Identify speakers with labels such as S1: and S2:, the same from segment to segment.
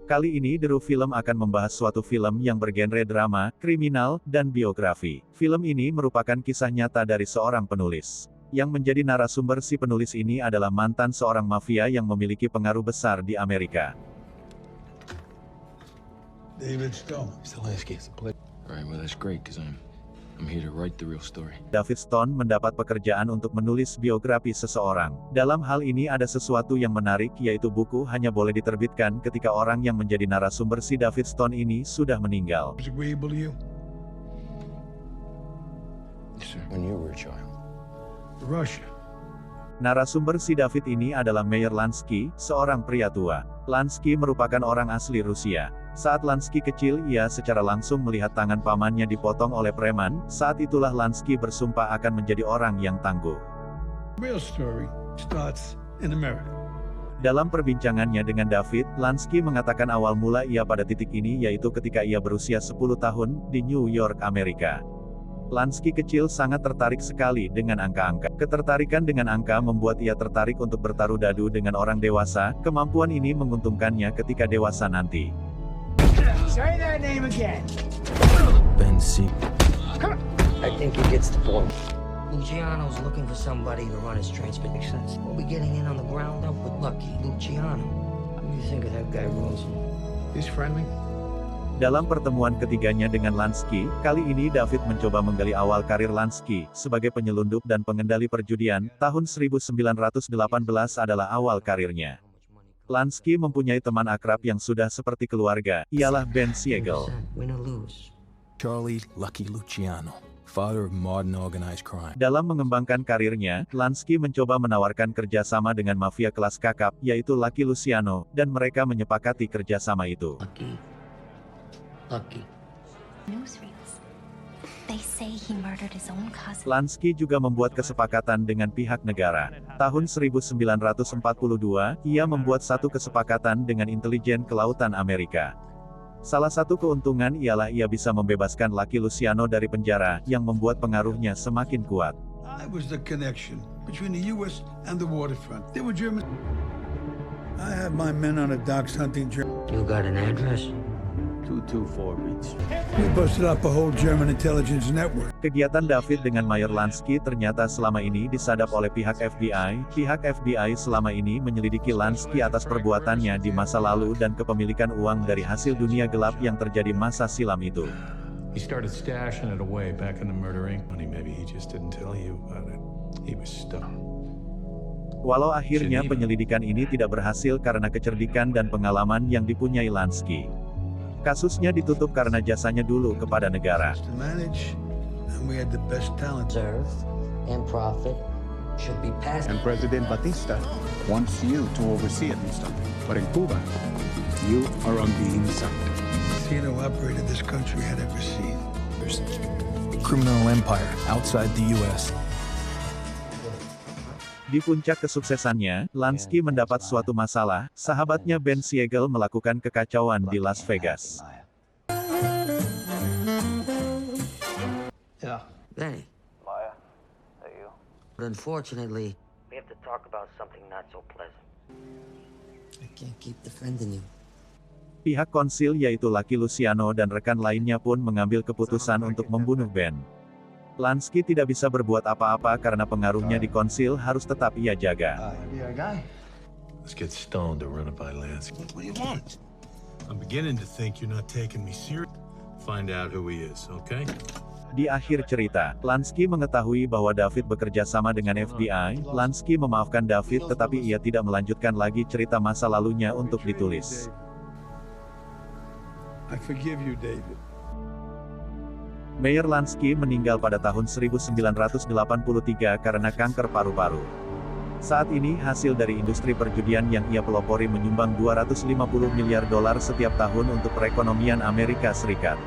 S1: Kali ini The Raw Film akan membahas suatu film yang bergenre drama, kriminal, dan biografi. Film ini merupakan kisah nyata dari seorang penulis. Yang menjadi narasumber si penulis ini adalah mantan seorang mafia yang memiliki pengaruh besar di Amerika.
S2: David Stone.
S3: Zelensky, it's a pleasure. All right, well that's great because I'm here to write the real story.
S1: David Stone mendapat pekerjaan untuk menulis biografi seseorang. Dalam hal ini ada sesuatu yang menarik, yaitu buku hanya boleh diterbitkan ketika orang yang menjadi narasumber si David Stone ini sudah meninggal.
S2: Is agreeable to you?
S3: Yes, sir. When you were a child.
S2: Russia.
S1: Narasumber si David ini adalah Meyer Lansky, seorang pria tua. Lansky merupakan orang asli Rusia. Saat Lansky kecil, ia secara langsung melihat tangan pamannya dipotong oleh preman. Saat itulah Lansky bersumpah akan menjadi orang yang tangguh.
S2: Real story starts in America.
S1: Dalam perbincangannya dengan David, Lansky mengatakan awal mula ia pada titik ini yaitu ketika ia berusia 10 tahun, di New York, Amerika. Lansky kecil sangat tertarik sekali dengan angka-angka. Ketertarikan dengan angka membuat ia tertarik untuk bertaruh dadu dengan orang dewasa. Kemampuan ini menguntungkannya ketika dewasa nanti.
S4: Say that name again.
S3: Ben C.
S4: Come on.
S5: I think he gets the point. Luciano's looking for somebody to run his transportation. We'll be getting in on the ground up with Lucky Luciano. What do you think of that guy, Wilson?
S2: He's friendly.
S1: Dalam pertemuan ketiganya dengan Lansky, kali ini David mencoba menggali awal karir Lansky sebagai penyelundup dan pengendali perjudian. Tahun 1918 adalah awal karirnya. Lansky mempunyai teman akrab yang sudah seperti keluarga, ialah Ben Siegel.
S5: Win or lose.
S3: Charlie Lucky Luciano, father of modern organized crime.
S1: Dalam mengembangkan karirnya, Lansky mencoba menawarkan kerjasama dengan mafia kelas kakap, yaitu Lucky Luciano, dan mereka menyepakati kerjasama itu.
S5: Lucky.
S6: Newsreels. They say he murdered his own cousin.
S1: Lansky juga membuat kesepakatan dengan pihak negara. Tahun 1942, ia membuat satu kesepakatan dengan intelijen kelautan Amerika. Salah satu keuntungan ialah ia bisa membebaskan Lucky Luciano dari penjara, yang membuat pengaruhnya semakin kuat.
S2: I was the connection between the U.S. and the waterfront. They were German. I had my men on the docks hunting German.
S5: You got an address?
S3: 224 Reach.
S2: We busted up a whole German intelligence network.
S1: Kegiatan David dengan Meyer Lansky ternyata selama ini disadap oleh pihak FBI. Pihak FBI selama ini menyelidiki Lansky atas perbuatannya di masa lalu dan kepemilikan uang dari hasil dunia gelap yang terjadi masa silam itu.
S7: He started stashing it away back in the Murder Inc. money. Maybe he just didn't tell you about it. He was stuck.
S1: Walau akhirnya penyelidikan ini tidak berhasil karena kecerdikan dan pengalaman yang dipunyai Lansky. Kasusnya ditutup karena jasanya dulu kepada negara.
S2: To manage, and we had the best talent.
S5: Serve and profit should be passed.
S8: And President Batista wants you to oversee it, Mr. But in Cuba, you are on the inside.
S2: Casino operator this country had ever seen.
S3: Criminal empire outside the U.S.
S1: Di puncak kesuksesannya, Lansky mendapat suatu masalah. Sahabatnya Ben Siegel melakukan kekacauan di Las Vegas.
S2: Yeah.
S5: Benny.
S9: Maya, that you?
S5: But unfortunately, we have to talk about something not so pleasant. I can't keep defending you.
S1: Pihak konsil yaitu Lucky Luciano dan rekan lainnya pun mengambil keputusan untuk membunuh Ben. Lansky tidak bisa berbuat apa-apa karena pengaruhnya di konsil harus tetap ia jaga.
S7: Let's get stoned to run it by Lansky.
S2: What do you want?
S7: I'm beginning to think you're not taking me serious. Find out who he is, okay?
S1: Di akhir cerita, Lansky mengetahui bahwa David bekerja sama dengan FBI. Lansky memaafkan David tetapi ia tidak melanjutkan lagi cerita masa lalunya untuk ditulis.
S2: I forgive you, David.
S1: Meyer Lansky meninggal pada tahun 1983 karena kanker paru-paru. Saat ini hasil dari industri perjudian yang ia pelopori menyumbang $250 miliar setiap tahun untuk perekonomian Amerika Serikat.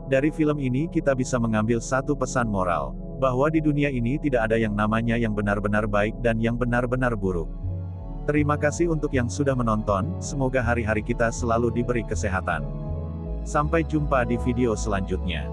S1: Dari film ini kita bisa mengambil satu pesan moral, bahwa di dunia ini tidak ada yang namanya yang benar-benar baik dan yang benar-benar buruk. Terima kasih untuk yang sudah menonton, semoga hari-hari kita selalu diberi kesehatan. Sampai jumpa di video selanjutnya.